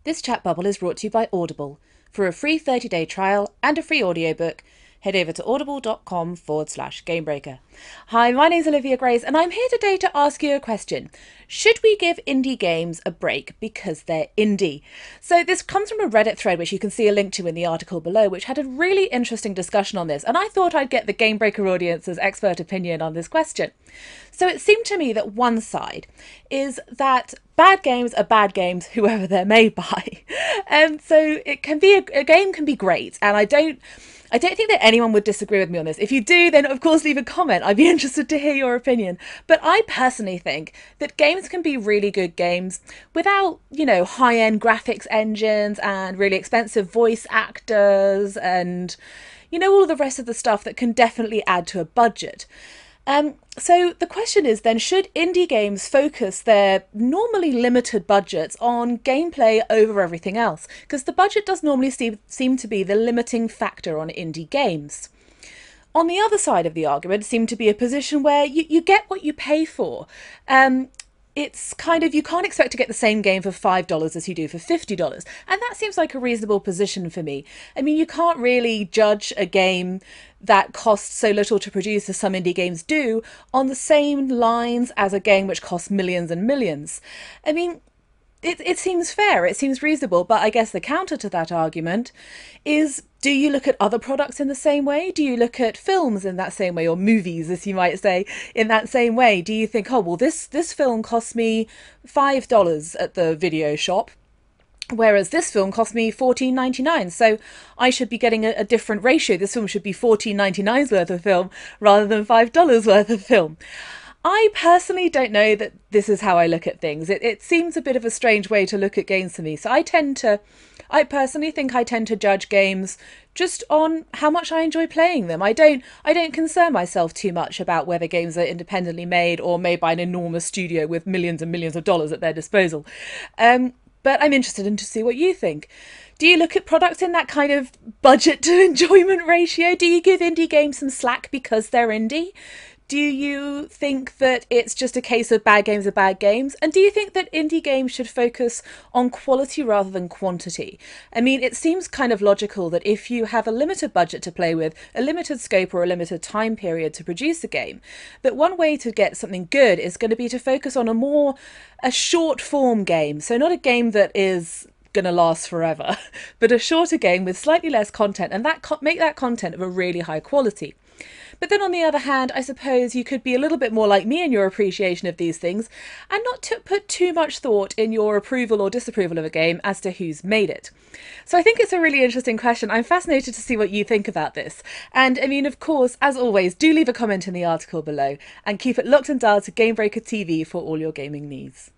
This chat bubble is brought to you by Audible. For a free 30-day trial and a free audiobook, head over to audible.com/Gamebreaker. Hi, my name's Olivia Grace, and I'm here today to ask you a question. Should we give indie games a break because they're indie? So this comes from a Reddit thread, which you can see a link to in the article below, which had a really interesting discussion on this, and I thought I'd get the Gamebreaker audience's expert opinion on this question. So it seemed to me that one side is that bad games are bad games, whoever they're made by. And so it can be a game can be great, and I don't think that anyone would disagree with me on this. If you do, then of course leave a comment. I'd be interested to hear your opinion. But I personally think that games can be really good games without, high-end graphics engines and really expensive voice actors and, all of the rest of the stuff that can definitely add to a budget. So the question is then, should indie games focus their normally limited budgets on gameplay over everything else? Because the budget does normally seem to be the limiting factor on indie games. On the other side of the argument seemed to be a position where you get what you pay for. It's kind of, you can't expect to get the same game for $5 as you do for $50. And that seems like a reasonable position for me. I mean, you can't really judge a game that costs so little to produce as some indie games do on the same lines as a game which costs millions and millions. I mean, it seems fair, it seems reasonable, but I guess the counter to that argument is, do you look at other products in the same way? Do you look at films in that same way, or movies, as you might say, in that same way? Do you think, oh, well, this film cost me $5 at the video shop, whereas this film cost me $14.99, so I should be getting a different ratio. This film should be $14.99's worth of film rather than $5 worth of film. I personally don't know that this is how I look at things. It seems a bit of a strange way to look at games for me. So I personally think I tend to judge games just on how much I enjoy playing them. I don't concern myself too much about whether games are independently made or made by an enormous studio with millions and millions of dollars at their disposal. But I'm interested in to see what you think. Do you look at products in that kind of budget to enjoyment ratio? Do you give indie games some slack because they're indie? Do you think that it's just a case of bad games are bad games? And do you think that indie games should focus on quality rather than quantity? I mean, it seems kind of logical that if you have a limited budget to play with, a limited scope or a limited time period to produce a game, that one way to get something good is going to be to focus on a short form game. So not a game that is going to last forever, but a shorter game with slightly less content, and make that content of a really high quality. But then on the other hand, I suppose you could be a little bit more like me in your appreciation of these things and not to put too much thought in your approval or disapproval of a game as to who's made it. So I think it's a really interesting question. I'm fascinated to see what you think about this. And I mean, of course, as always, do leave a comment in the article below and keep it locked and dialed to Gamebreaker TV for all your gaming needs.